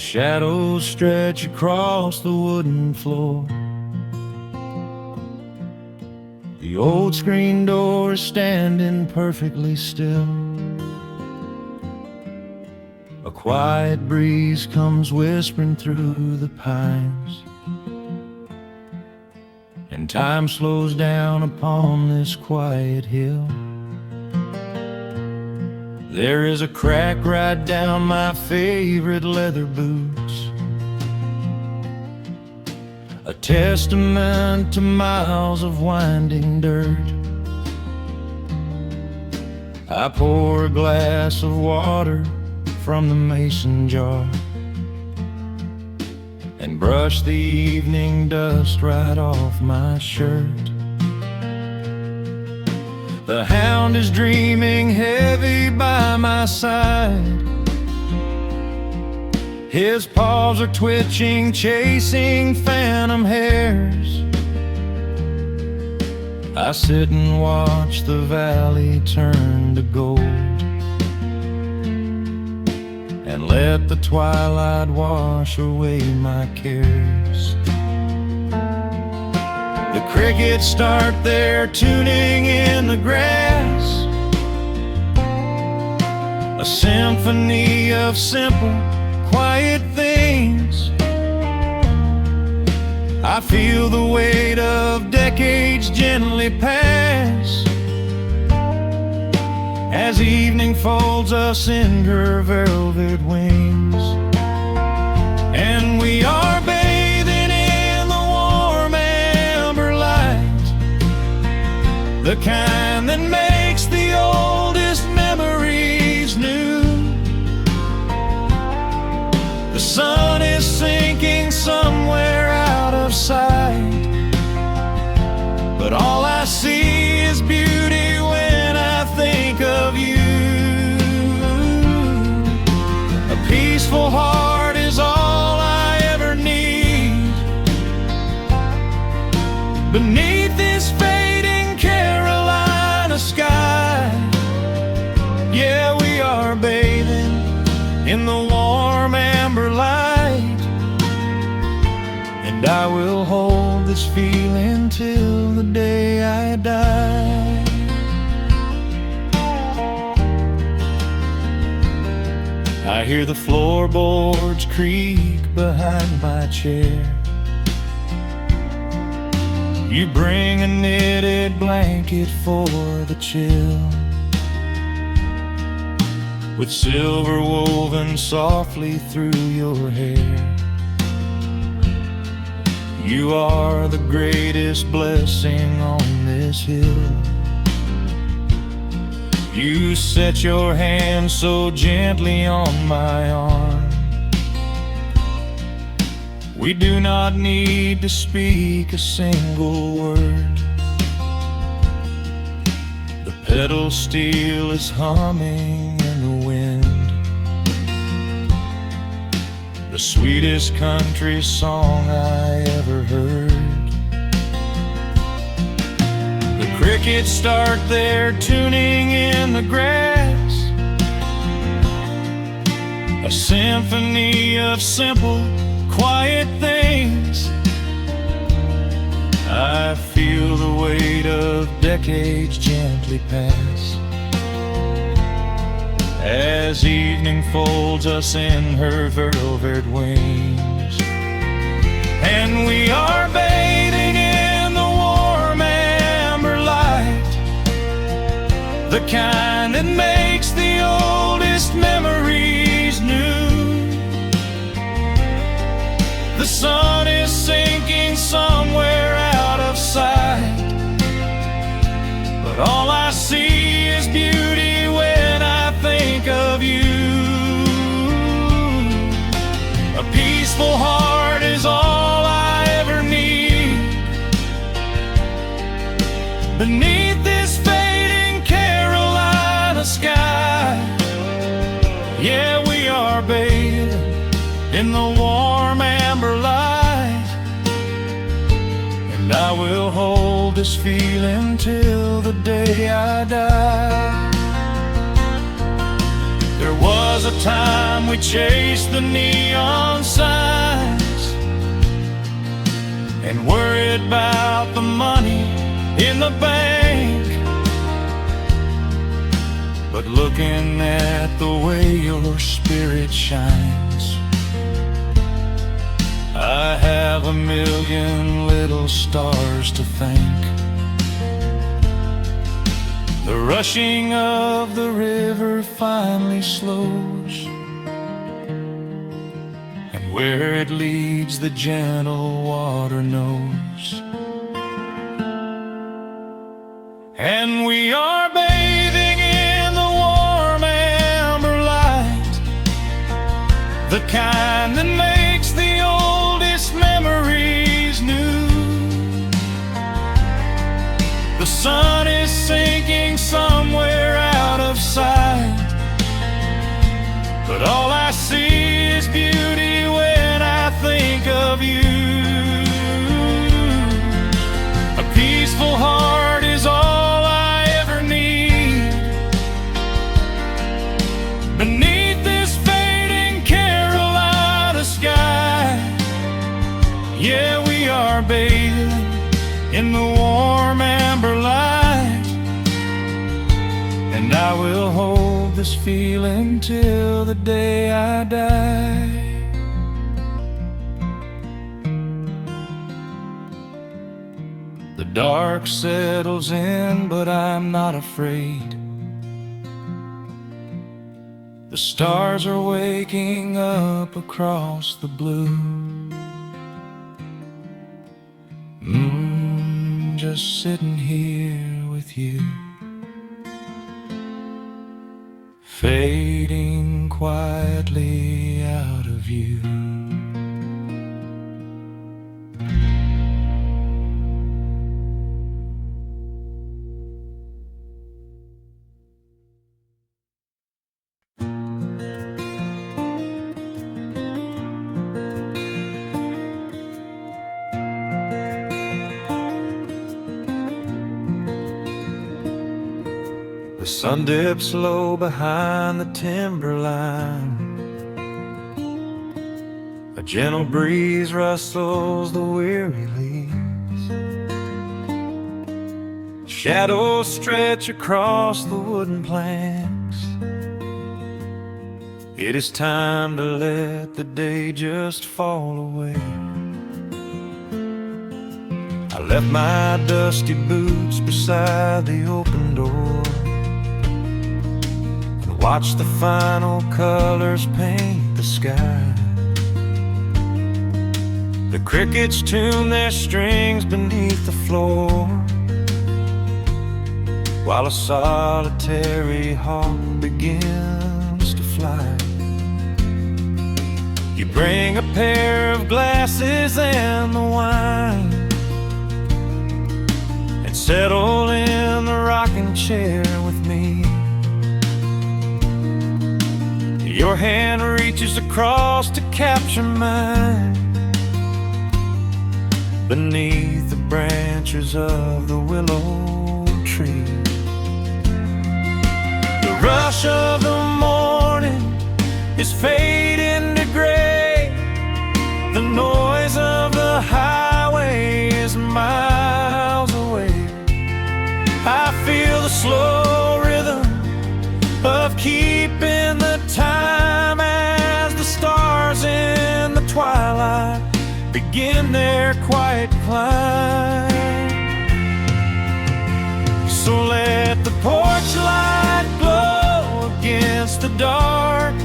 Shadows stretch across the wooden floor. The old screen door is standing perfectly still. A quiet breeze comes whispering through the pines, and time slows down upon this quiet hill. There is a crack right down my favorite leather boots, a testament to miles of winding dirt. I pour a glass of water from the mason jar and brush the evening dust right off my shirt. The hound is dreaming heavy by my side. His paws are twitching, chasing phantom hares. I sit and watch the valley turn to gold, and let the twilight wash away my cares. The crickets start their tuning in the grass, a symphony of simple, quiet things. I feel the weight of decades gently pass, as evening folds us in her velvet wings. And we are bathing in the warm amber light, the kind that makes the oldest memories new. The sun is sinking somewhere out of sight, but all I see is beauty when I think of you. A peaceful heart is all I ever need. Beneath this fading Carolina sky, yeah, we are bathing in the warm amber light, and I will hold this feeling till the day I die. I hear the floorboards creak behind my chair. You bring a knitted blanket for the chill, with silver woven softly through your hair. You are the greatest blessing on this hill. You set your hand so gently on my arm. We do not need to speak a single word. The pedal steel is humming in the wind, the sweetest country song I ever heard. The crickets start their tuning in the grass, a symphony of simple, quiet things. I feel the weight of decades gently pass, as evening folds us in her velvet wings. And we are bathing in the warm amber light, the kind that makes the oldest memories new. The sun is sinking somewhere out of sight, but all I see is beauty when I think of you. A peaceful heart is all I ever need. Beneath this fading Carolina sky, yeah, we are bathing in the warm amber light, and I will hold this feeling till the day I die. There was was a time we chased the neon signs and worried about the money in the bank. But looking at the way your spirit shines, I have a million little stars to thank. The rushing of the river finally slows, and where it leads the gentle water knows. And we are bathing in the warm amber light, the kind that makes the oldest memories new. The sun is sinking somewhere out of sight, but all I see is beauty when I think of you. A peaceful heart is all I ever need. Beneath this fading Carolina sky, yeah, we are bathing in the warm amber light, and I will hold this feeling till the day I die. The dark settles in, but I'm not afraid. The stars are waking up across the blue. Just sitting here with you, fading quietly out of view. The sun dips low behind the timberline. A gentle breeze rustles the weary leaves. Shadows stretch across the wooden planks. It is time to let the day just fall away. I left my dusty boots beside the open door, watch the final colors paint the sky. The crickets tune their strings beneath the floor, while a solitary hawk begins to fly. You bring a pair of glasses and the wine, and settle in the rocking chair with me. Your hand reaches across to capture mine, beneath the branches of the willow tree. The rush of the morning is fading to gray. The noise of the highway is miles away. I feel the slow rhythm of keeping the time as the stars in the twilight begin their quiet climb. So let the porch light glow against the dark,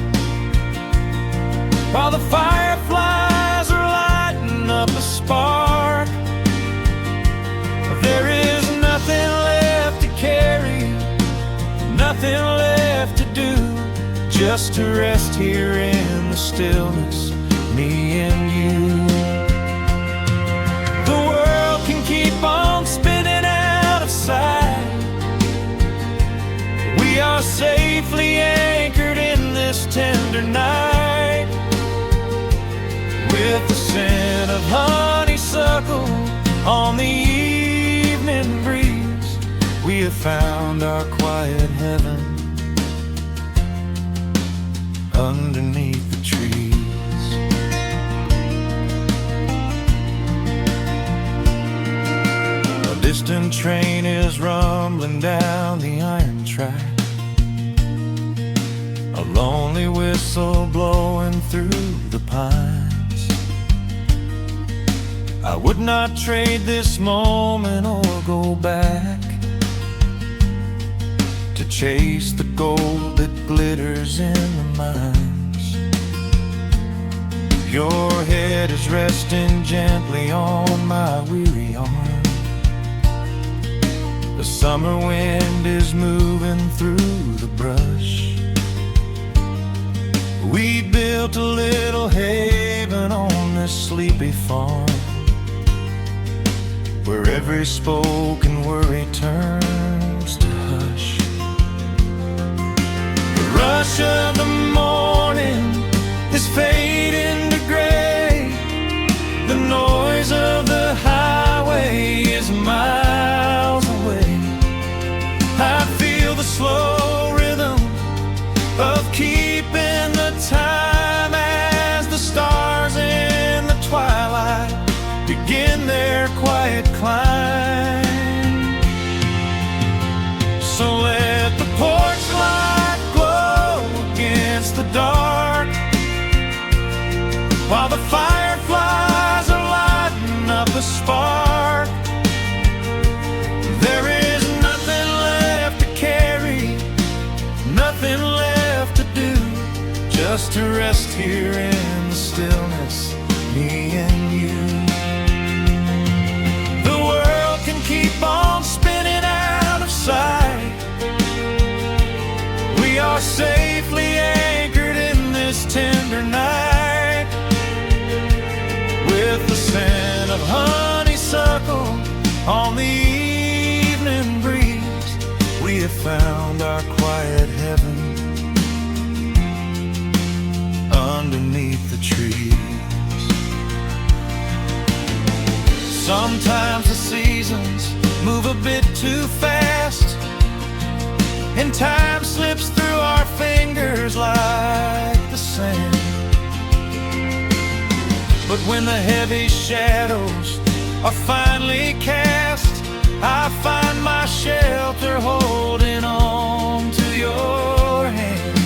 while the fireflies are lighting up a spark. There is nothing left to carry, nothing left to do, just to rest here in the stillness, me and you. The world can keep on spinning out of sight. We are safely anchored in this tender night, with the scent of honeysuckle on the evening breeze. We have found our quiet heaven, distant train is rumbling down the iron track, a lonely whistle blowing through the pines. I would not trade this moment or go back to chase the gold that glitters in the mines. Your head is resting gently on my weary arm. The summer wind is moving through the brush. We built a little haven on this sleepy farm, where every spoken worry turns to hush. The rush of the morning is fading to gray. The noise of the highway is miles away. I feel the slow rhythm of keeping the time as the stars in the twilight begin their quiet climb. So let the porch light glow against the dark, while the fireflies are lighting up a spark. There is nothing left to carry, nothing left to do, just to rest here in the stillness, me and you. The world can keep on spinning out of sight. We are safely anchored in this tender night. With the scent of honeysuckle on the evening breeze, we have found our quiet heaven underneath the trees. Sometimes the seasons move a bit too fast, and time slips through our fingers like the sand. But when the heavy shadows are finally cast, I find my shelter holding on to your hand.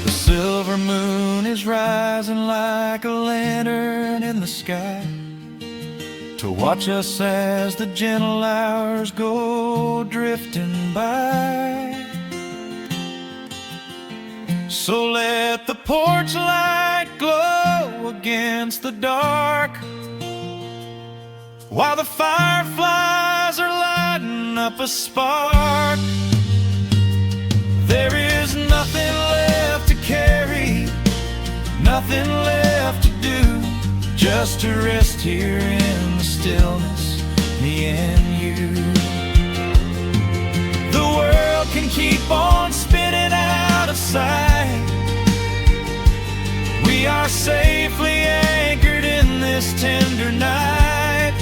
The silver moon is rising like a lantern in the sky to watch us as the gentle hours go drifting by. So let the porch light glow against the dark, while the fireflies are lighting up a spark. There is nothing left to carry, nothing left to do, just to rest here in the stillness, me and you. The world can keep on spinning out of sight. We are safely anchored in this tender night.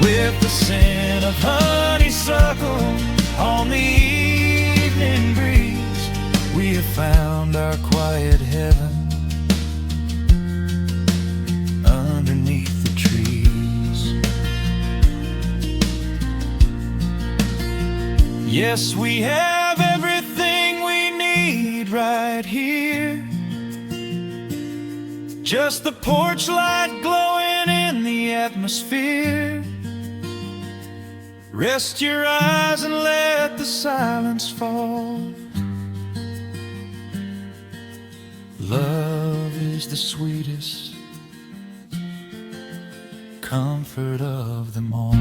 With the scent of honeysuckle on the evening breeze, we have found our quiet heaven underneath the trees. Yes, we have everything we need right here. Just the porch light glowing in the atmosphere. Rest your eyes and let the silence fall. Love is the sweetest comfort of them all.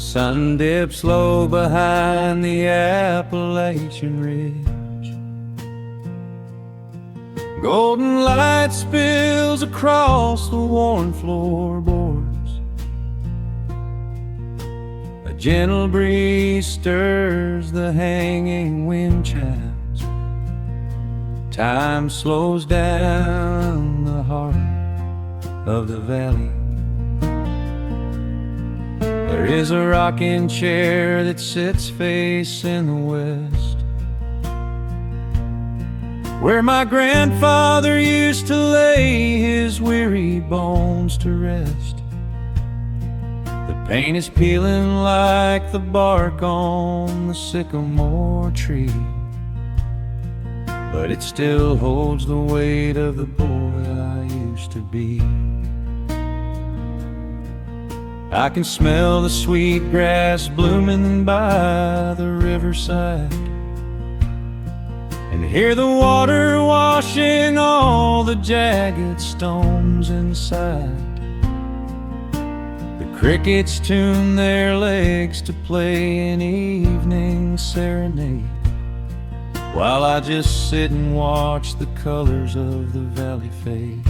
sun dips low behind the Appalachian Ridge. Golden light spills across the worn floorboards. A gentle breeze stirs the hanging wind chimes. Time slows down the heart of the valley. There is a rocking chair that sits facing the west, where my grandfather used to lay his weary bones to rest. The paint is peeling like the bark on the sycamore tree, but it still holds the weight of the boy I used to be. I can smell the sweet grass blooming by the riverside, and hear the water washing all the jagged stones inside. The crickets tune their legs to play an evening serenade, while I just sit and watch the colors of the valley fade.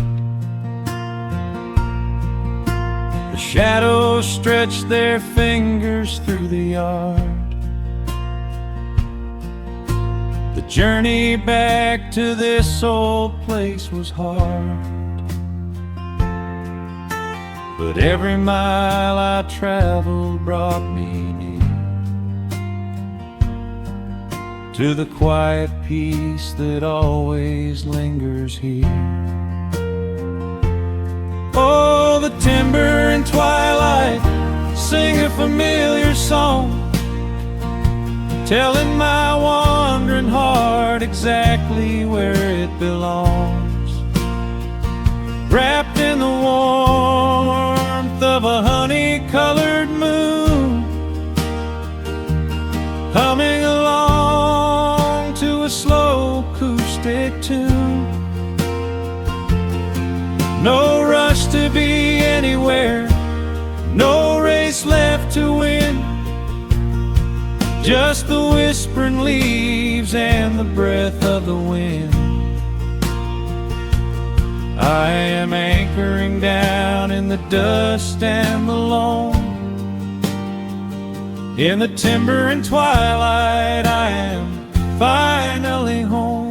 The shadows stretch their fingers through the yard. The journey back to this old place was hard, but every mile I traveled brought me near to the quiet peace that always lingers here. Oh, the timber and twilight sing a familiar song, telling my wandering heart exactly where it belongs. Wrapped in the warmth of a honey-colored moon, humming along to a slow acoustic tune. No rush to be anywhere, no race left to win, just the whispering leaves and the breath of the wind. I am anchoring down in the dust and the loam. In the timber and twilight I am finally home.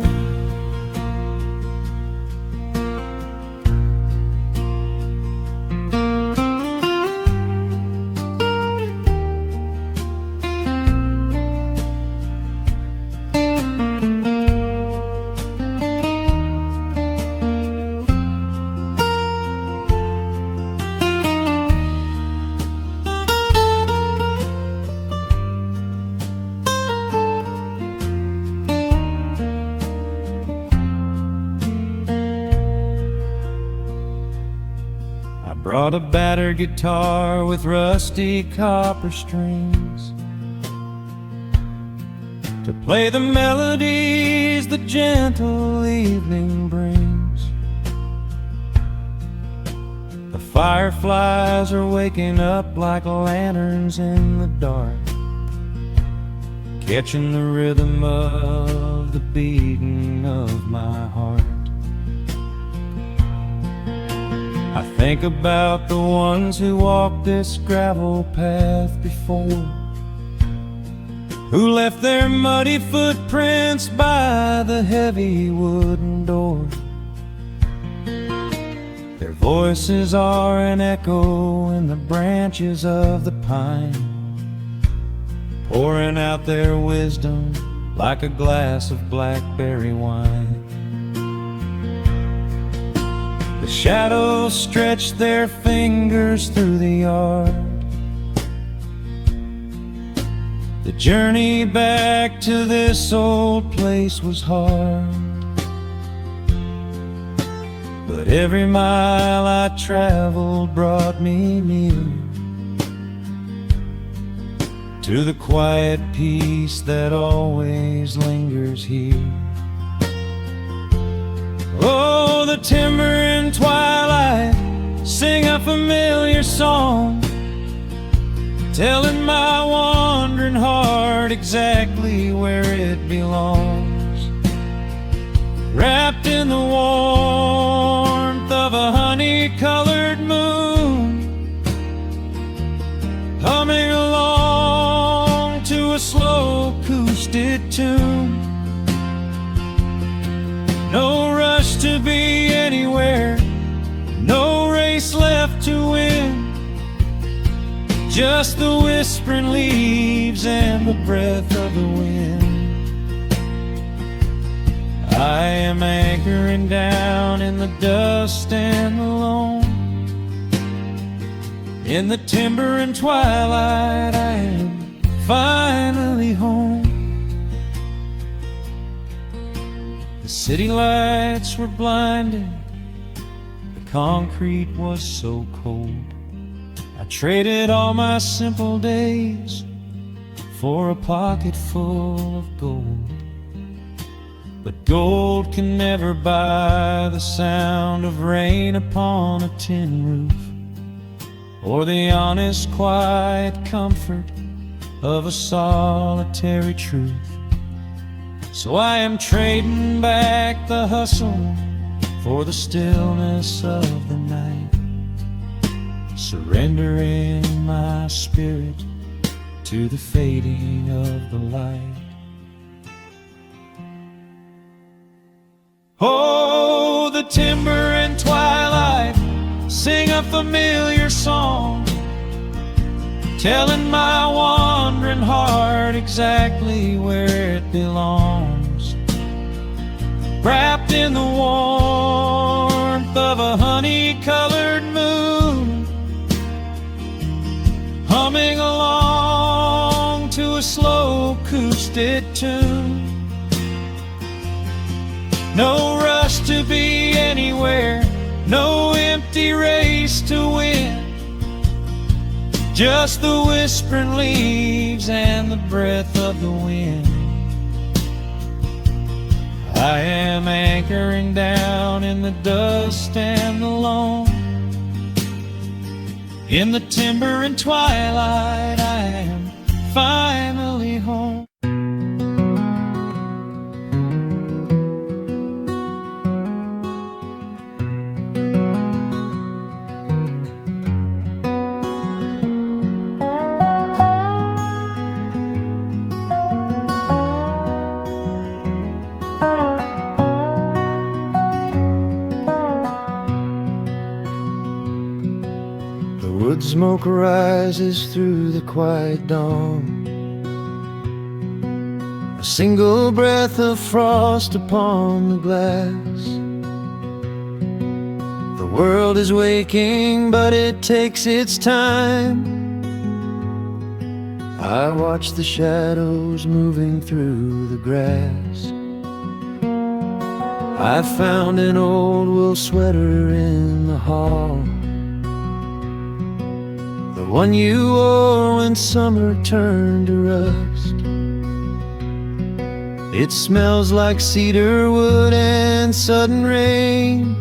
Brought a battered guitar with rusty copper strings to play the melodies the gentle evening brings. The fireflies are waking up like lanterns in the dark, catching the rhythm of the beating of my heart. I think about the ones who walked this gravel path before, who left their muddy footprints by the heavy wooden door. Their voices are an echo in the branches of the pine, pouring out their wisdom like a glass of blackberry wine. The shadows stretch their fingers through the yard. The journey back to this old place was hard, but every mile I traveled brought me near to the quiet peace that always lingers here. Oh, the timber and twilight sing a familiar song, telling my wandering heart exactly where it belongs. Wrapped in the warmth of a honey-colored moon, humming along to a slow acoustic tune. No rush to be anywhere, no race left to win, just the whispering leaves and the breath of the wind. I am anchoring down in the dust and the loam. In the timber and twilight, I am finally home. The city lights were blinding, the concrete was so cold. I traded all my simple days for a pocket full of gold. But gold can never buy the sound of rain upon a tin roof, or the honest, quiet comfort of a solitary truth. So I am trading back the hustle for the stillness of the night, surrendering my spirit to the fading of the light. Oh, the timber and twilight sing a familiar song, telling my wandering heart exactly where it belongs. Wrapped in the warmth of a honey-colored moon, humming along to a slow acoustic tune. No rush to be anywhere, no empty race to win, just the whispering leaves and the breath of the wind. I am anchoring down in the dust and the loam. In the timber and twilight, I am finally home. Wood smoke rises through the quiet dawn, a single breath of frost upon the glass. The world is waking, but it takes its time. I watch the shadows moving through the grass. I found an old wool sweater in the hall, the one you wore when summer turned to rust. It smells like cedar wood and sudden rain,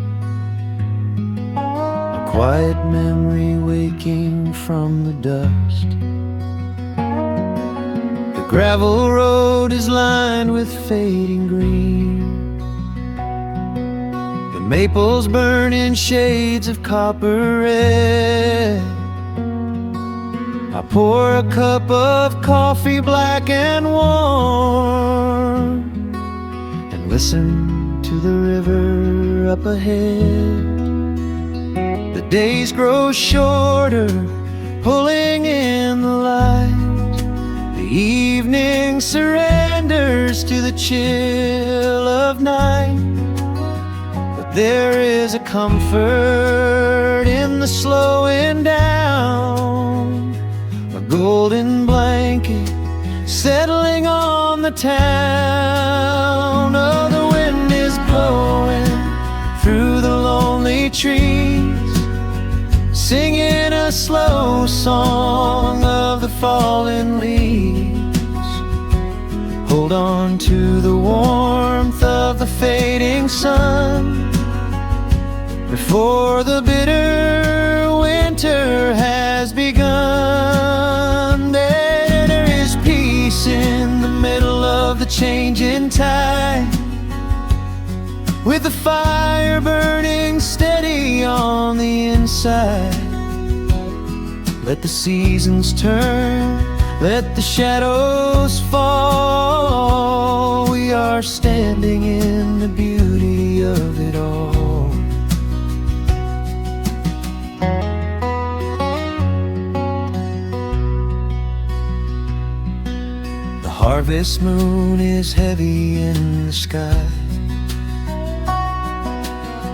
a quiet memory waking from the dust. The gravel road is lined with fading green, the maples burn in shades of copper red. I pour a cup of coffee black and warm, and listen to the river up ahead. The days grow shorter, pulling in the light. The evening surrenders to the chill of night. But there is a comfort in the slowing down, a golden blanket settling on the town. Oh, the wind is blowing through the lonely trees, singing a slow song of the fallen leaves. Hold on to the warmth of the fading sun before the bitter winter has begun. changing tide, with the fire burning steady on the inside. Let the seasons turn, let the shadows fall. We are standing in the beauty of it all. The harvest moon is heavy in the sky,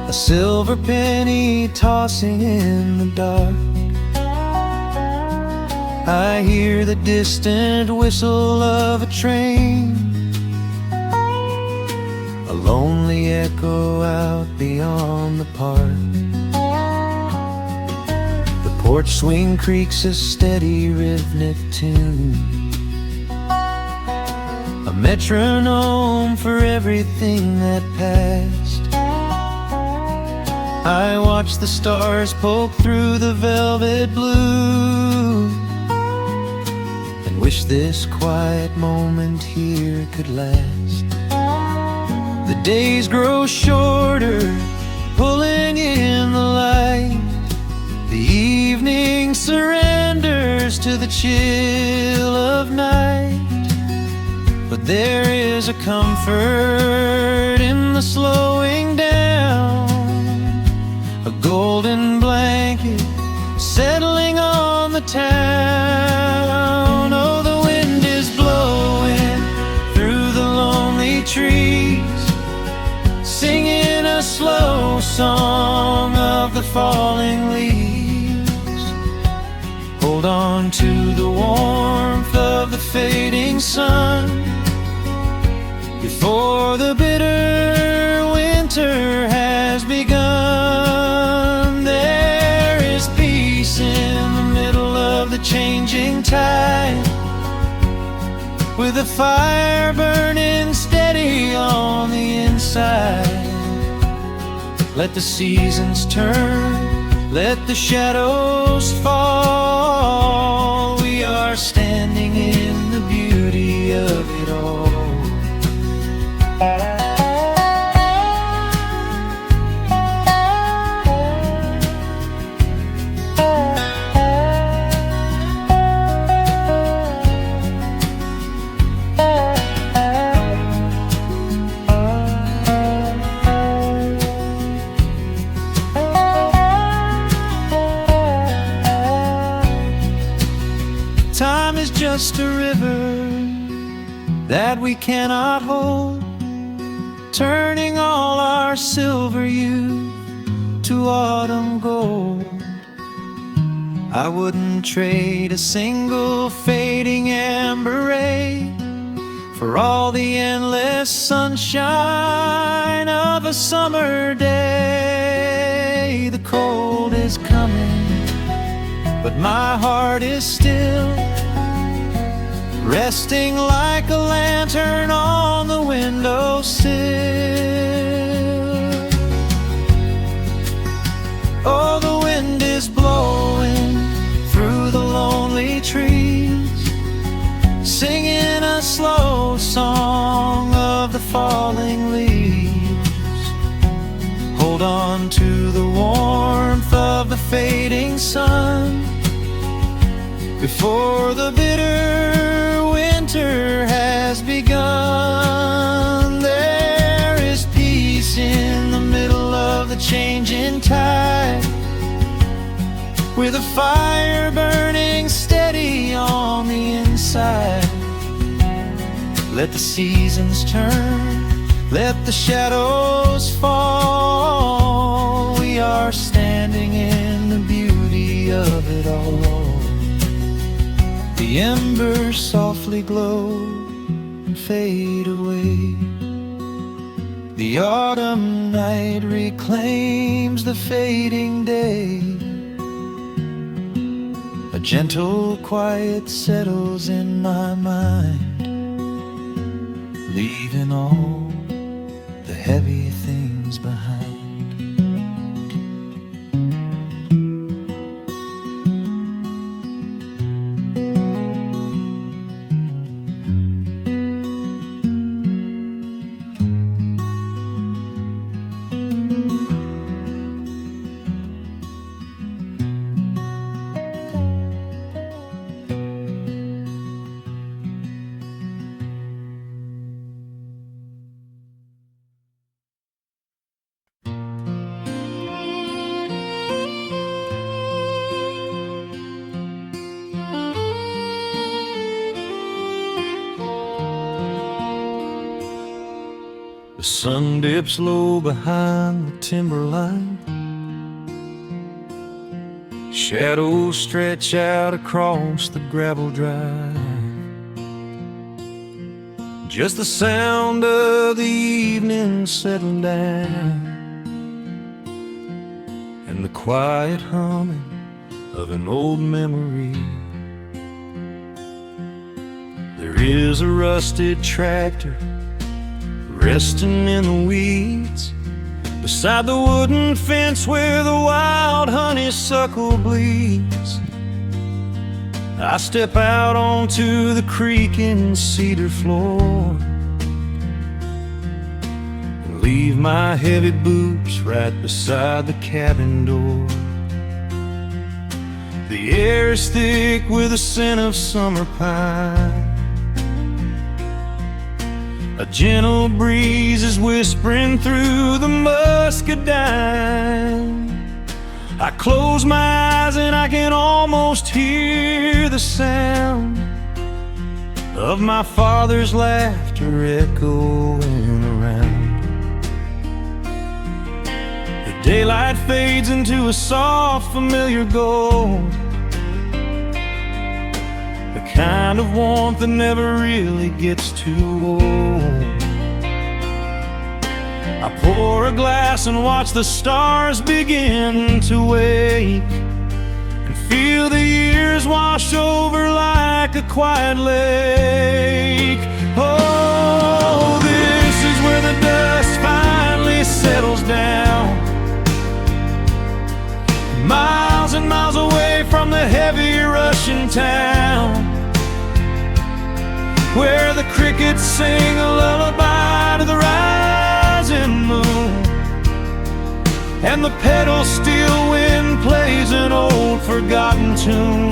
a silver penny tossing in the dark. I hear the distant whistle of a train, a lonely echo out beyond the park. The porch swing creaks a steady rhythmic tune, a metronome for everything that passed. I watch the stars poke through the velvet blue, and wish this quiet moment here could last. The days grow shorter, pulling in the light. The evening surrenders to the chill of night. But there is a comfort in the slowing down, a golden blanket settling on the town. Oh, the wind is blowing through the lonely trees, singing a slow song of the falling leaves. Hold on to the warmth of the fading sun, before the bitter winter has begun. There is peace in the middle of the changing tide, with a fire burning steady on the inside. Let the seasons turn, let the shadows fall. We are standing in the beauty of it all. Time is just a river that we cannot hold, turning all our silver youth to autumn gold. I wouldn't trade a single fading amber ray for all the endless sunshine of a summer day. The cold is coming, but my heart is still, resting like a lantern on the windowsill. Oh, the wind is blowing through the lonely trees, singing a slow song of the falling leaves. Hold on to the warmth of the fading sun, before the bitter winter has begun. There is peace in the middle of the changing tide, with a fire burning steady on the inside. Let the seasons turn, let the shadows fall. We are standing in the beauty of it all. The embers softly glow and fade away. The autumn night reclaims the fading day. A gentle quiet settles in my mind, leaving all the heavy things behind. sun dips low behind the timberline. Shadows stretch out across the gravel drive. Just the sound of the evening settling down, and the quiet humming of an old memory. There is a rusted tractor resting in the weeds beside the wooden fence where the wild honeysuckle bleeds. I step out onto the creaking cedar floor and leave my heavy boots right beside the cabin door. The air is thick with the scent of summer pine. A gentle breeze is whispering through the muscadine. I close my eyes and I can almost hear the sound of my father's laughter echoing around. The daylight fades into a soft, familiar gold, the kind of warmth that never really gets too old. I pour a glass and watch the stars begin to wake, and feel the years wash over like a quiet lake. Oh, this is where the dust finally settles down, miles and miles away from the heavy Russian town, where the crickets sing a lullaby to the rising moon, and the pedal steel wind plays an old forgotten tune.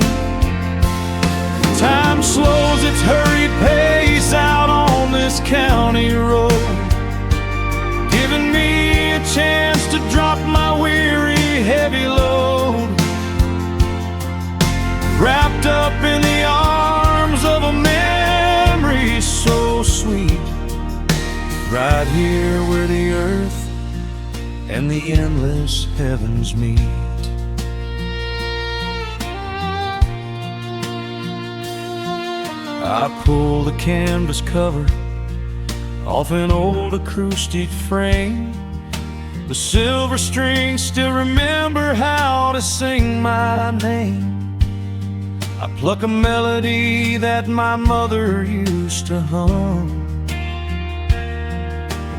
Time slows its hurried pace out on this county road, giving me a chance to drop my weary heavy load, wrapped up in the arms of a memory so sweet, right here where the earth and the endless heavens meet. I pull the canvas cover off an old acoustic frame. The silver strings still remember how to sing my name. I pluck a melody that my mother used to hum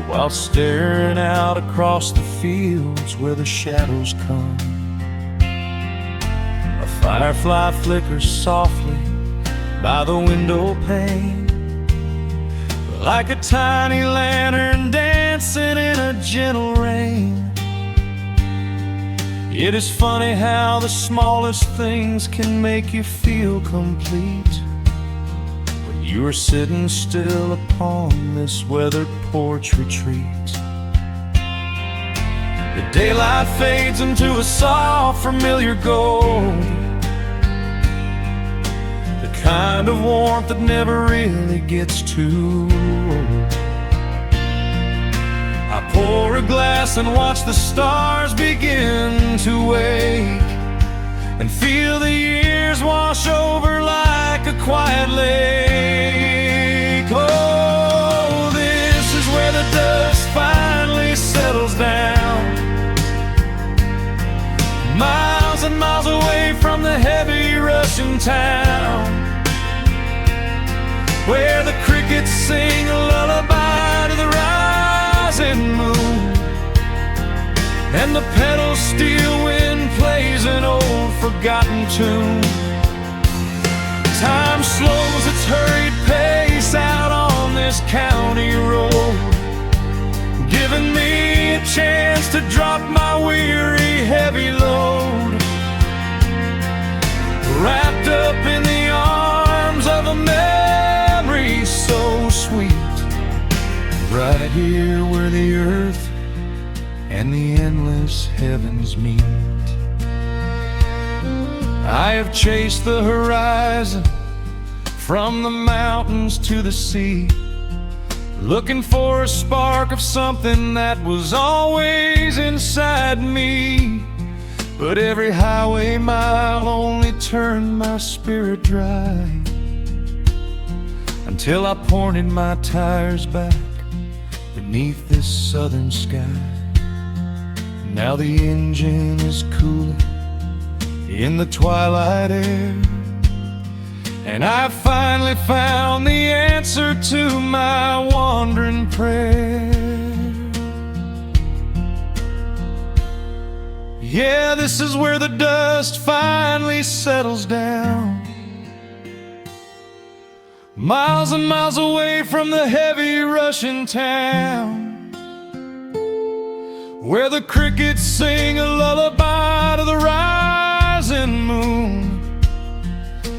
while staring out across the fields where the shadows come. A firefly flickers softly by the window pane, like a tiny lantern dancing in a gentle rain. It is funny how the smallest things can make you feel complete when you are sitting still upon this weathered porch retreat. The daylight fades into a soft, familiar gold, the kind of warmth that never really gets too old. I pour a glass and watch the stars begin to wake, and feel the years wash over like a quiet lake. Oh, this is where the dust finally settles down, miles and miles away from the heavy Russian town, where the crickets sing a lullaby to the rising moon, and the pedal steel wind plays an old forgotten tune. Time slows its hurried pace out on this county road, giving me a chance to drop my weary heavy load, wrapped up in the arms of a memory so sweet, right here where the earth and the endless heavens meet. I have chased the horizon from the mountains to the sea, looking for a spark of something that was always inside me. But every highway mile only turned my spirit dry, until I pointed my tires back beneath this southern sky. Now the engine is cooling in the twilight air, and I finally found the answer to my wandering prayer. Yeah, this is where the dust finally settles down, miles and miles away from the heavy Russian town, where the crickets sing a lullaby to the rising moon,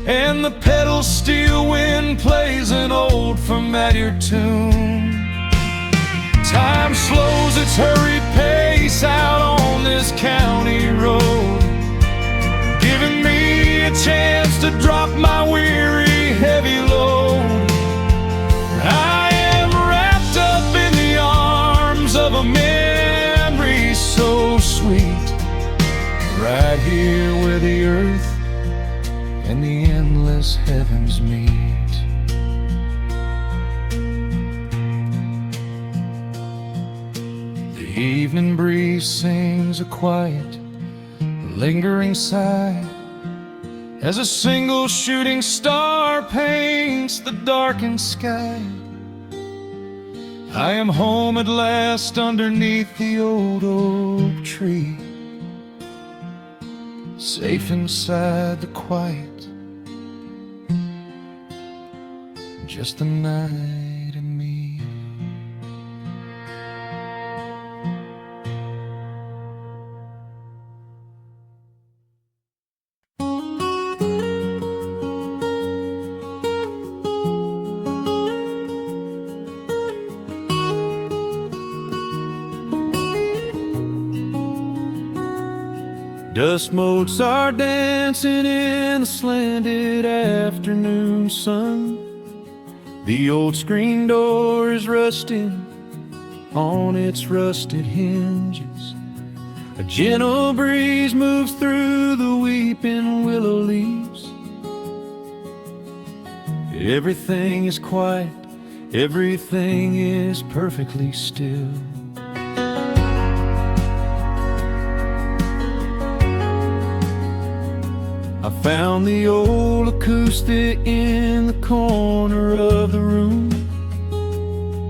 and the pedal steel wind plays an old familiar tune. Time slows its hurried pace out on this county road, giving me a chance to drop my weary, heavy load. I am wrapped up in the arms of a memory so sweet, right here where the earth and the endless heavens meet. The evening breeze sings a quiet, lingering sigh, as a single shooting star paints the darkened sky. I am home at last underneath the old oak tree, safe inside the quiet, just the night and me. Dust motes are dancing in the slanted afternoon sun. The old screen door is rusting on its rusted hinges. A gentle breeze moves through the weeping willow leaves. Everything is quiet, everything is perfectly still. I found the old acoustic in the corner of the room,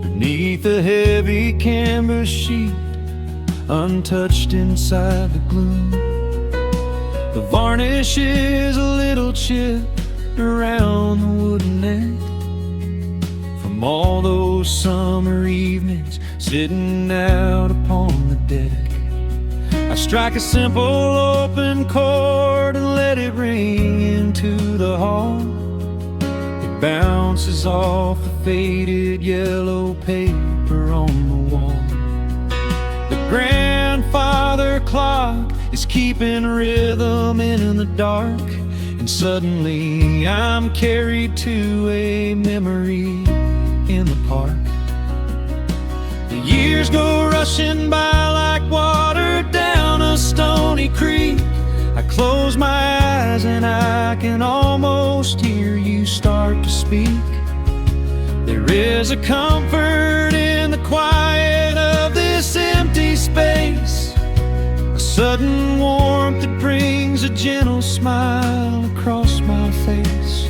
beneath a heavy canvas sheet, untouched inside the gloom. The varnish is a little chipped around the wooden neck, from all those summer evenings sitting out upon the deck. I strike a simple open chord and let it ring into the hall. It bounces off the faded yellow paper on the wall. The grandfather clock is keeping rhythm in the dark, and suddenly I'm carried to a memory in the park. The years go rushing by like water down a stony creek. I close my eyes and I can almost hear you start to speak. There is a comfort in the quiet of this empty space, a sudden warmth that brings a gentle smile across my face.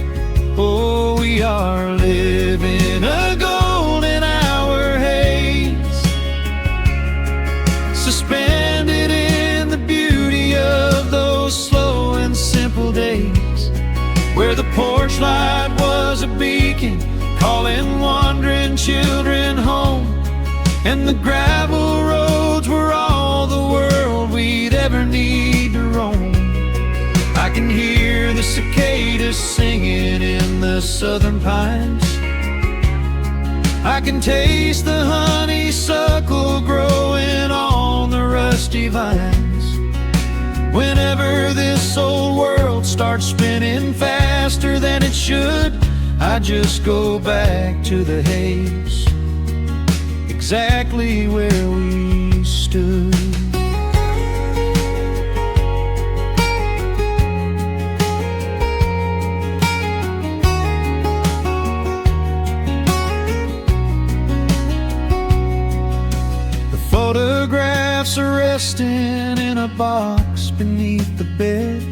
Oh, we are living a golden hour haze, suspended in the beauty of those slow and simple days, where the porch light was a beacon calling wandering children home, and the gravel roads were all the world we'd ever need to roam. I can hear the cicadas singing in the southern pines. I can taste the honeysuckle growing on the rusty vines. Whenever this old world starts spinning faster than it should, I just go back to the haze exactly where we stood. The photographs are resting in a box beneath the bed,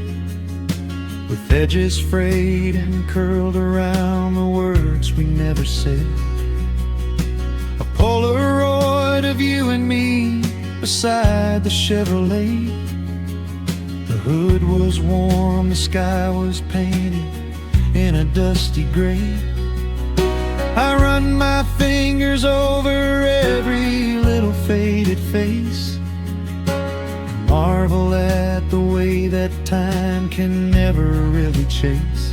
with edges frayed and curled around the words we never said. A Polaroid of you and me beside the Chevrolet. The hood was warm, the sky was painted in a dusty gray. I run my fingers over every little faded face, marvel at the way that time can never really chase.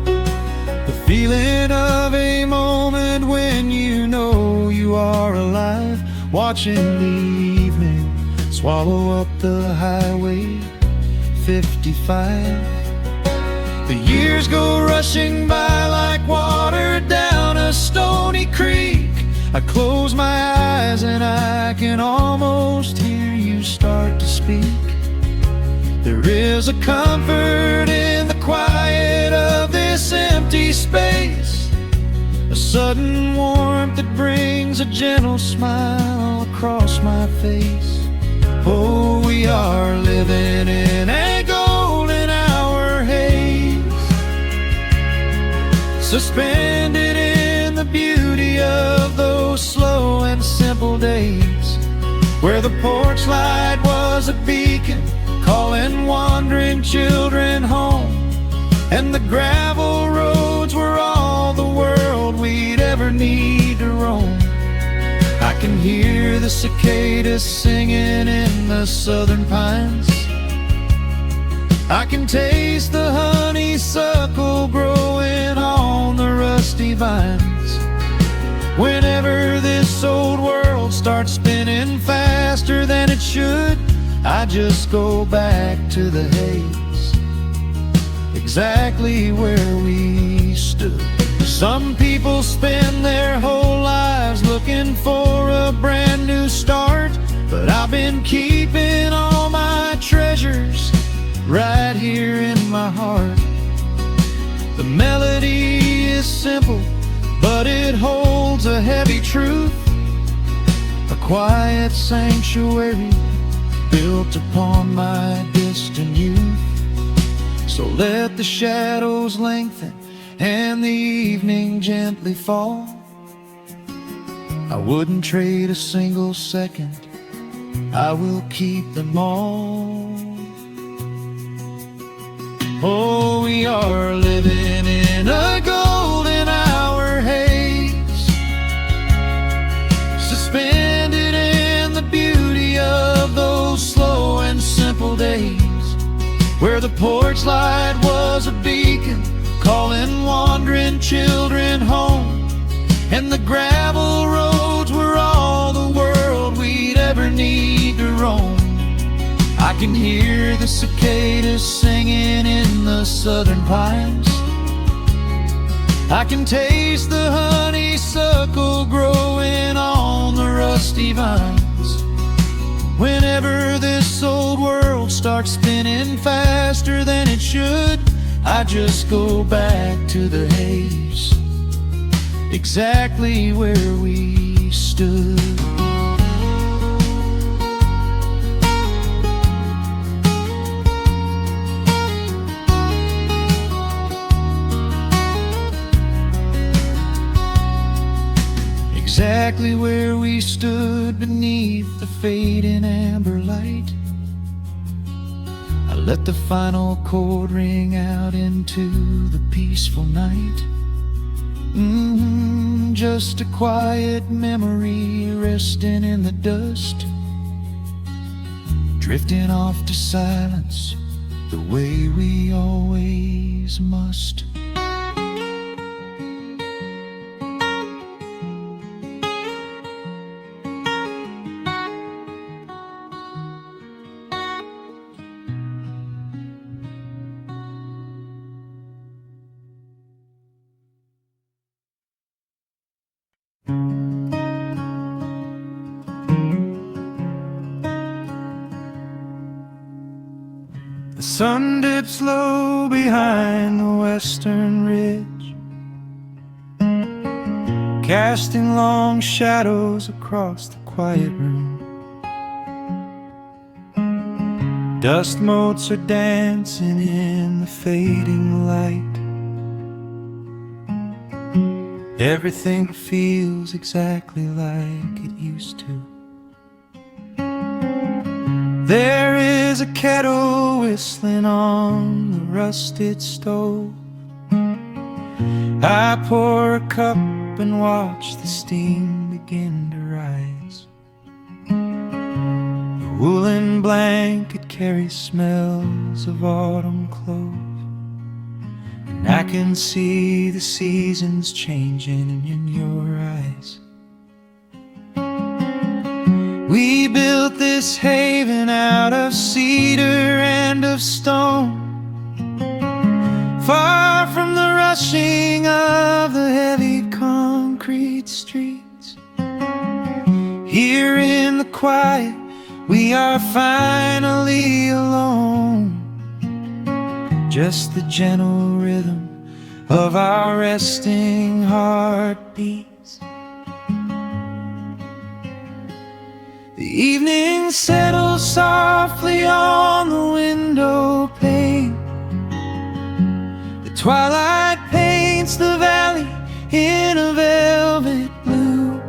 The feeling of a moment when you know you are alive, watching the evening swallow up the highway 55. The years go rushing by like water down a stony creek. I close my eyes and I can almost hear you start to speak. There is a comfort in the quiet of this empty space, a sudden warmth that brings a gentle smile across my face. Oh, we are living in a golden hour haze, suspended in the beauty of those slow and simple days, where the porch light was a beacon calling wandering children home, and the gravel roads were all the world we'd ever need to roam. I can hear the cicadas singing in the southern pines, I can taste the honeysuckle growing on the rusty vines. Whenever this old world starts spinning faster than it should, I just go back to the haze, exactly where we stood. Some people spend their whole lives looking for a brand new start, but I've been keeping all my treasures right here in my heart. The melody is simple, but it holds a heavy truth, a quiet sanctuary built upon my distant youth. So let the shadows lengthen and the evening gently fall. I wouldn't trade a single second, I will keep them all. Oh, we are living in a golden hour haze, suspended in the beauty of those slow and simple days, where the porch light was a beacon calling wandering children home, and the gravel roads were all the world we'd ever need to roam. I can hear the cicadas singing in the southern pines, I can taste the honeysuckle growing on the rusty vines. Whenever this old world starts spinning faster than it should, I just go back to the haze, exactly where we stood. Exactly where we stood beneath the fading amber light. I let the final chord ring out into the peaceful night. Just a quiet memory resting in the dust, drifting off to silence the way we always must. sun dips low behind the western ridge, casting long shadows across the quiet room. Dust motes are dancing in the fading light. Everything feels exactly like it used to. There is a kettle whistling on the rusted stove. I pour a cup and watch the steam begin to rise. The woolen blanket carries smells of autumn clove, and I can see the seasons changing in your eyes. We built this haven out of cedar and of stone, far from the rushing of the heavy concrete streets. Here in the quiet, we are finally alone. Just the gentle rhythm of our resting heartbeats. The evening settles softly on the window pane. The twilight paints the valley in a velvet blue.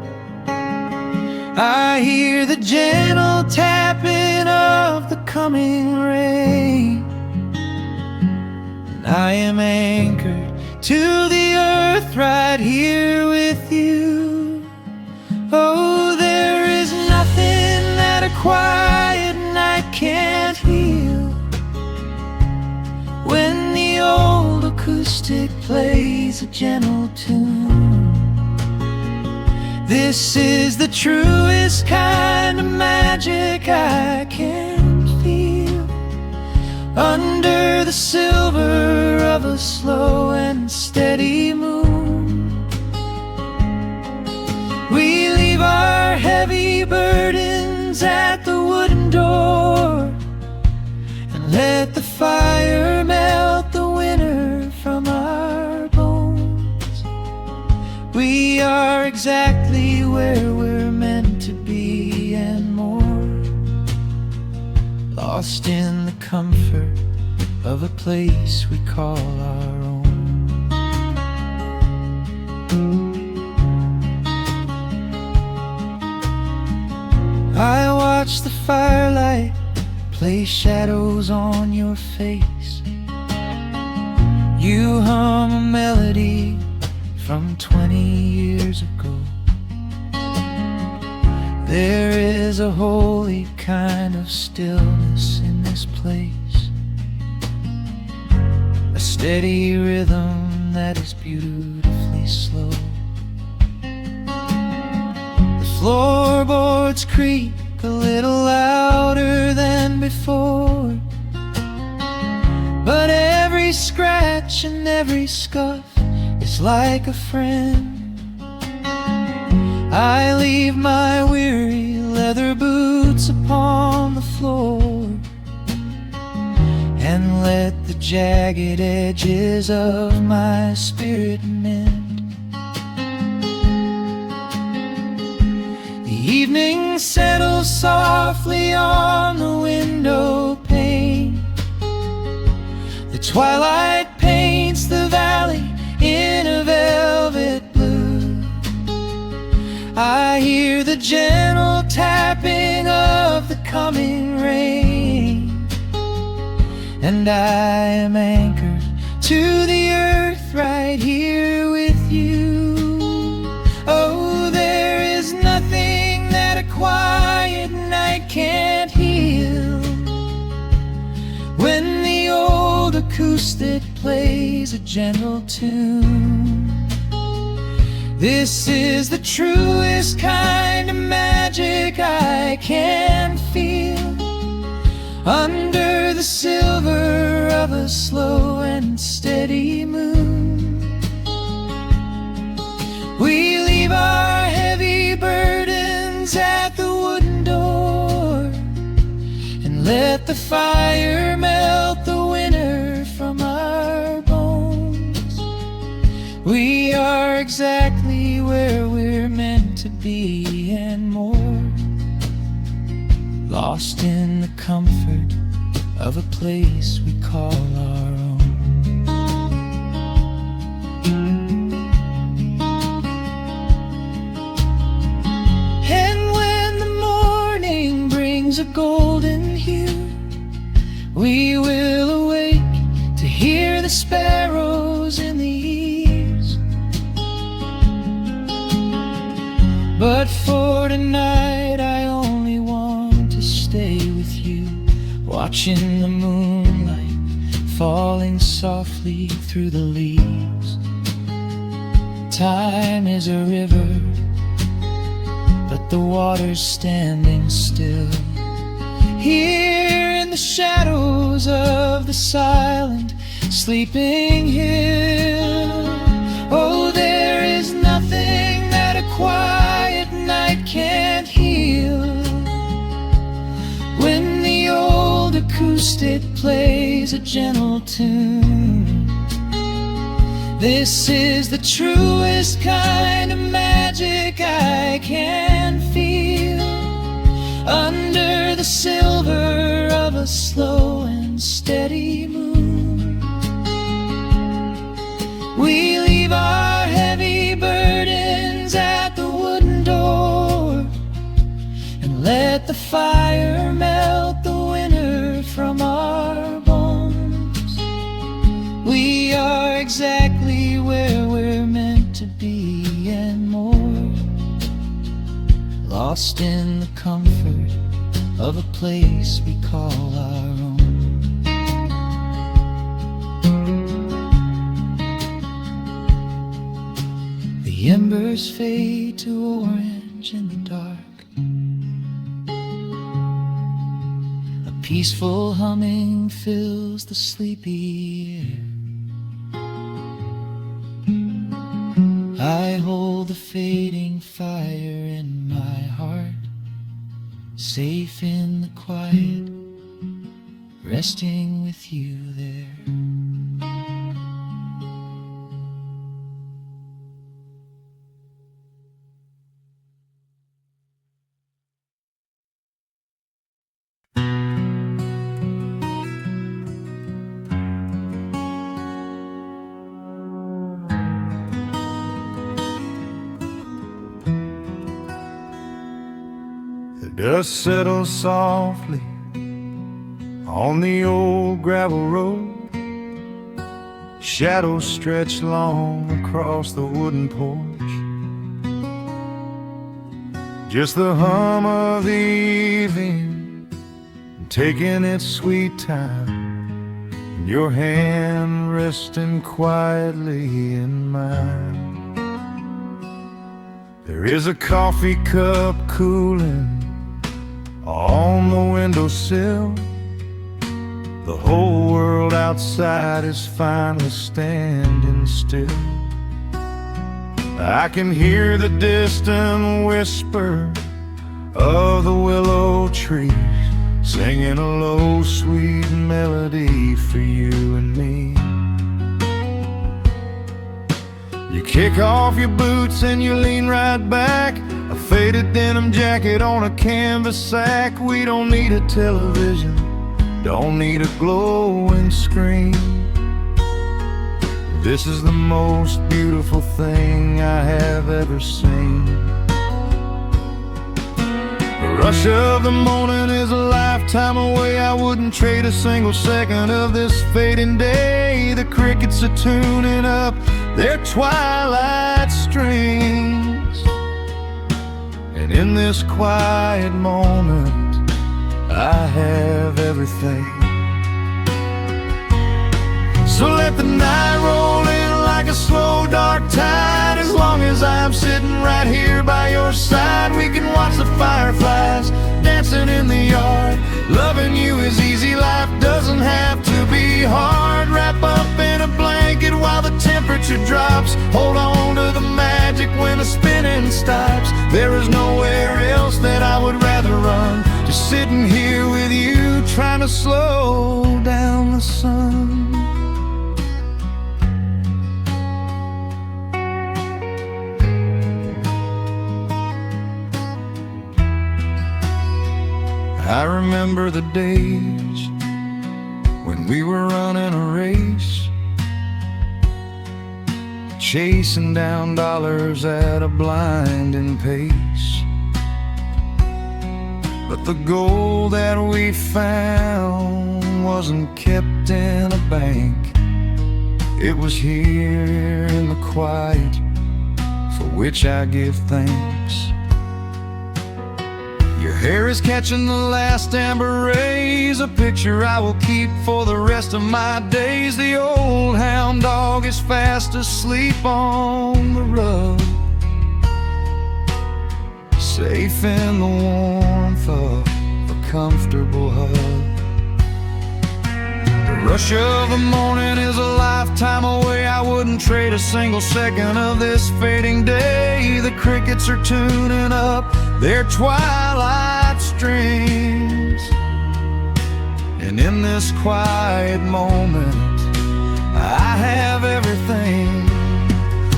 I hear the gentle tapping of the coming rain, and I am anchored to the earth right here with you. Oh, there is nothing that a quiet night can't heal, when the old acoustic plays a gentle tune. This is the truest kind of magic I can feel, under the silver of a slow and steady moon. We leave our heavy burdens at the wooden door, and let the fire melt the winter from our bones. We are exactly where we're meant to be and more, lost in the comfort of a place we call our own. I watch the firelight play shadows on your face. You hum a melody from 20 years ago. There is a holy kind of stillness in this place, a steady rhythm that is beautifully slow. The floorboards creak a little louder than before, but every scratch and every scuff is like a friend. I leave my weary leather boots upon the floor, and let the jagged edges of my spirit mend. The evening settles softly on the window pane. The twilight paints the valley in a velvet blue. I hear the gentle tapping of the coming rain, and I am anchored to the earth right here with you. Oh, there is nothing that a quiet night can't heal, when the old acoustic plays a gentle tune. This is the truest kind of magic I can feel, under the silver of a slow and steady moon. We leave our heavy burdens at the wooden door, and let the fire melt the We are exactly where we're meant to be and more, lost in the comfort of a place we call our own. And when the morning brings a golden hue, we will awake to hear the sparrows in the eaves. But for tonight I only want to stay with you, watching the moonlight falling softly through the leaves. Time is a river, but the water's standing still. Here in the shadows of the silent sleeping hill, oh, there is nothing that a quiet night can't heal. When the old acoustic plays a gentle tune, this is the truest kind of magic I can feel. Under the silver of a slow and steady moon, we leave our heavy burdens at the wooden door and let the fire melt the winter from our bones. We are exactly where we're meant to be and more, lost in the comfort of a place we call our own. The embers fade to orange in the dark. A peaceful humming fills the sleepy air. I hold the fading fire in my heart, safe in the quiet, resting with you there. The dust settles softly on the old gravel road. Shadows stretch long across the wooden porch. Just the hum of the evening taking its sweet time, and your hand resting quietly in mine. There is a coffee cup cooling on the windowsill. The whole world outside is finally standing still. I can hear the distant whisper of the willow trees, singing a low, sweet melody for you and me. You kick off your boots and you lean right back, a faded denim jacket on a canvas sack. We don't need a television, don't need a glowing screen. This is the most beautiful thing I have ever seen. The rush of the morning is a lifetime away. I wouldn't trade a single second of this fading day. The crickets are tuning up their twilight strings, and in this quiet moment I have everything. So let the night roll in like a slow dark tide. As long as I'm sitting right here by your side, we can watch the fireflies dancing in the yard. Loving you is easy, life doesn't have to be hard. Wrap up in a blanket while the temperature drops. Hold on to the magic when the spinning stops. There is nowhere else that I would rather run, just sitting here with you, trying to slow down the sun. remember the days when we were running a race, chasing down dollars at a blinding pace. But the gold that we found wasn't kept in a bank. It was here in the quiet, for which I give thanks. Your hair is catching the last amber rays, a picture I will keep for the rest of my days. The old hound dog is fast asleep on the rug, safe in the warmth of a comfortable hug. The rush of the morning is a lifetime away. I wouldn't trade a single second of this fading day. The crickets are tuning up their twilight strings, and in this quiet moment I have everything.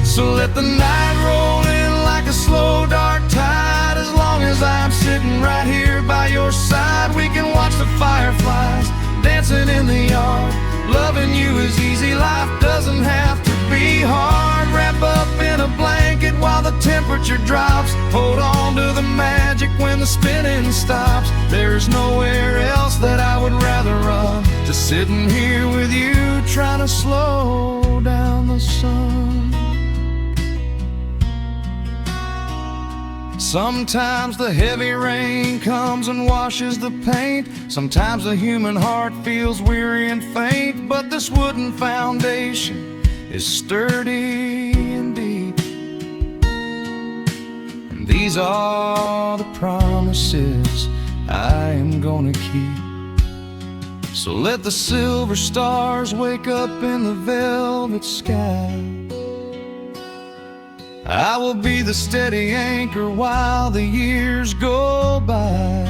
So let the night roll in like a slow dark tide. As long as I'm sitting right here by your side, we can watch the fireflies dancing in the yard. Loving you is easy, life doesn't have to be hard. Wrap up in a blanket while the temperature drops. Hold on to the magic when the spinning stops. There's nowhere else that I would rather run, just sitting here with you, trying to slow down the sun. Sometimes the heavy rain comes and washes the paint. Sometimes the human heart feels weary and faint. But this wooden foundation is sturdy and deep, and these are the promises I am gonna keep. So let the silver stars wake up in the velvet sky. I will be the steady anchor while the years go by.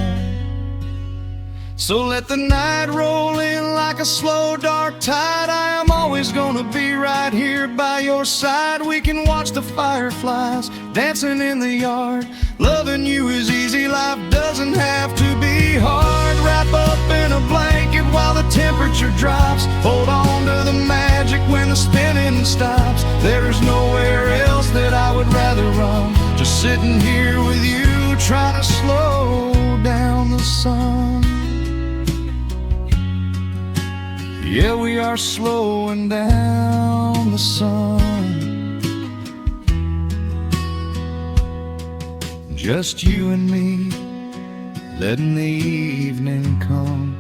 So let the night roll in like a slow dark tide. I am always gonna be right here by your side. We can watch the fireflies dancing in the yard. Loving you is easy, life doesn't have to be hard. Wrap up in a blanket while the temperature drops. Hold on to the magic when the spinning stops. There's nowhere else that I would rather run, just sitting here with you, trying to slow down the sun. Yeah, we are slowing down the sun. Just you and me, letting the evening come.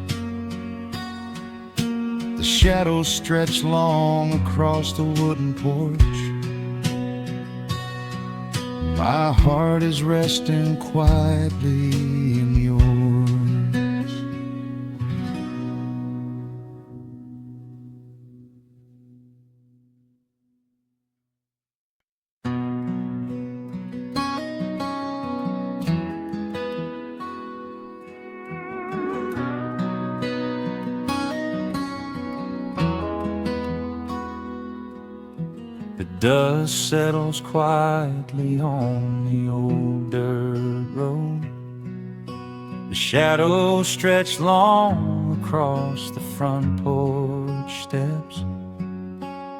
The shadows stretch long across the wooden porch. My heart is resting quietly in yours. The dust settles quietly on the old dirt road. The shadows stretch long across the front porch steps.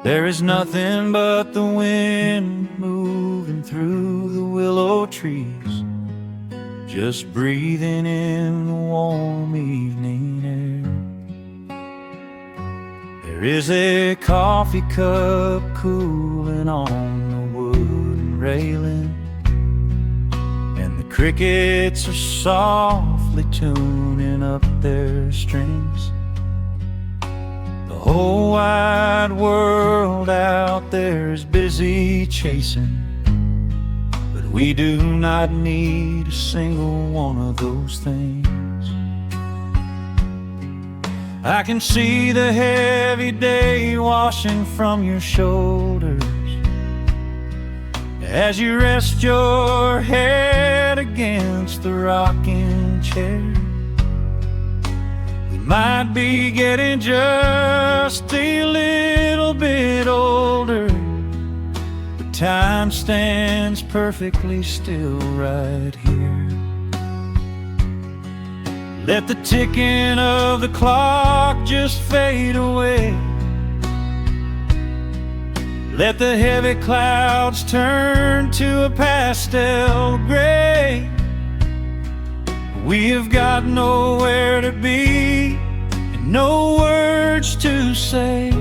There is nothing but the wind moving through the willow trees, just breathing in the warm evening air. There is a coffee cup cooling on the wooden railing, and the crickets are softly tuning up their strings. The whole wide world out there is busy chasing, but we do not need a single one of those things. I can see the heavy day washing from your shoulders as you rest your head against the rocking chair. We might be getting just a little bit older, but time stands perfectly still right here. Let the ticking of the clock just fade away. Let the heavy clouds turn to a pastel gray. We have got nowhere to be and no words to say,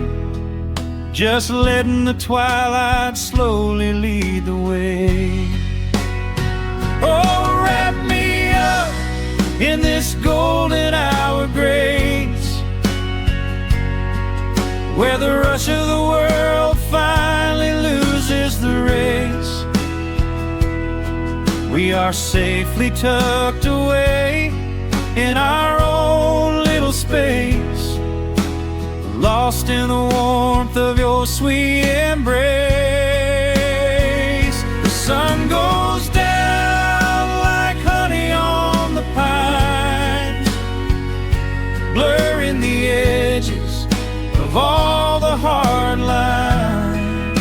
just letting the twilight slowly lead the way. Oh, wrap me up in this golden hour grace, where the rush of the world finally loses the race. We are safely tucked away in our own little space, lost in the warmth of your sweet embrace. The sun goes down like honey on the pines, blurring the edges of all the hard lines.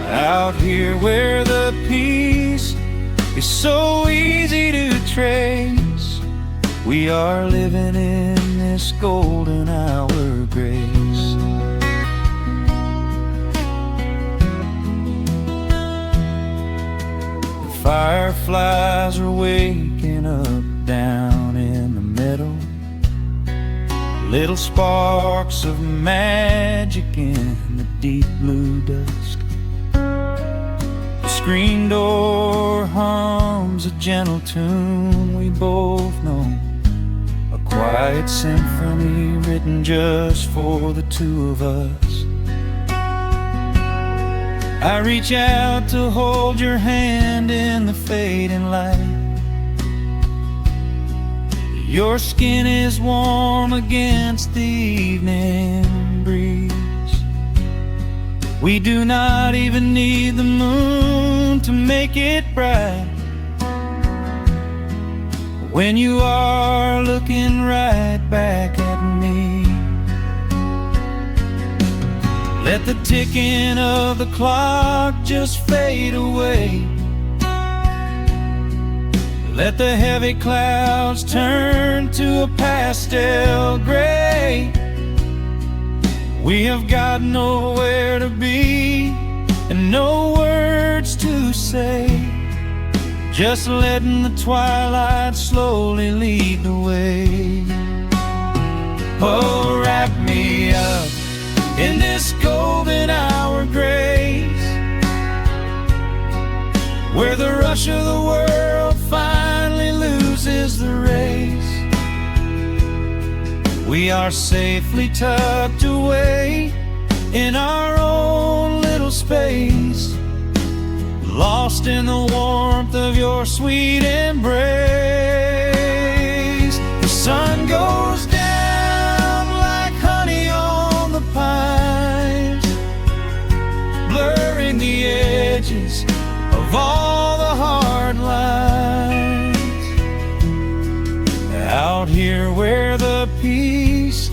Out here where the peace is so easy to trace, we are living in this golden hour grace. The fireflies are waking up down in the meadow, little sparks of magic in the deep blue dusk. The screen door hums a gentle tune we both know, a quiet symphony written just for the two of us. I reach out to hold your hand in the fading light. Your skin is warm against the evening breeze. We do not even need the moon to make it bright, when you are looking right back at me. Let the ticking of the clock just fade away. Let the heavy clouds turn to a pastel gray. We have got nowhere to be and no words to say, just letting the twilight slowly lead the way. Oh, wrap me up in this golden hour grace, where the rush of the world finally loses the race. We are safely tucked away in our own little space, lost in the warmth of your sweet embrace. The sun goes down like honey on the pines, blurring the edges of all the hard lines. Out here where the peace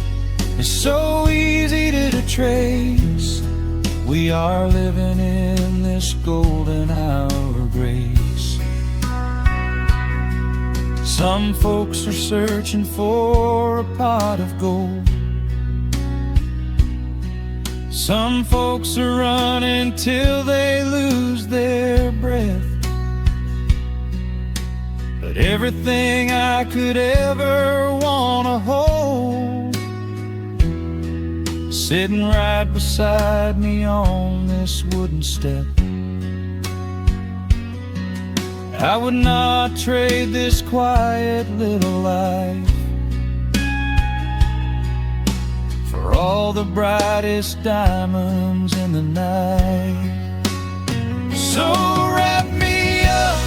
is so easy to trace, we are living in this golden hour grace. Some folks are searching for a pot of gold, some folks are running till they lose their breath. But everything I could ever wanna hold, sitting right beside me on this wooden step. I would not trade this quiet little life for all the brightest diamonds in the night. So wrap me up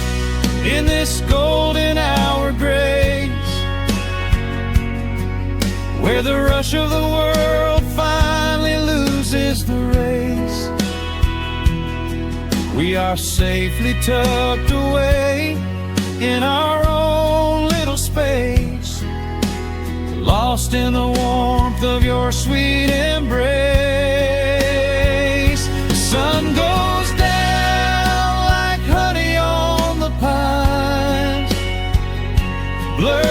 in this golden hour grace, where the rush of the world finally loses the race. We are safely tucked away in our own little space, lost in the warmth of your sweet embrace. The sun goes down like honey on the pines, blurred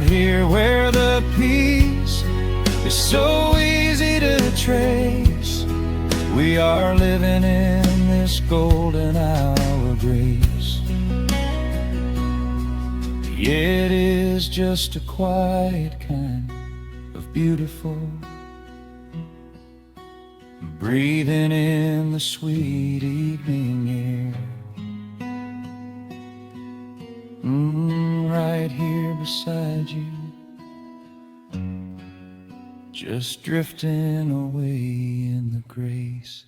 out here where the peace is so easy to trace. We are living in this golden hour of grace. It is just a quiet kind of beautiful, breathing in the sweet evening air. Right here beside you, just drifting away in the grace.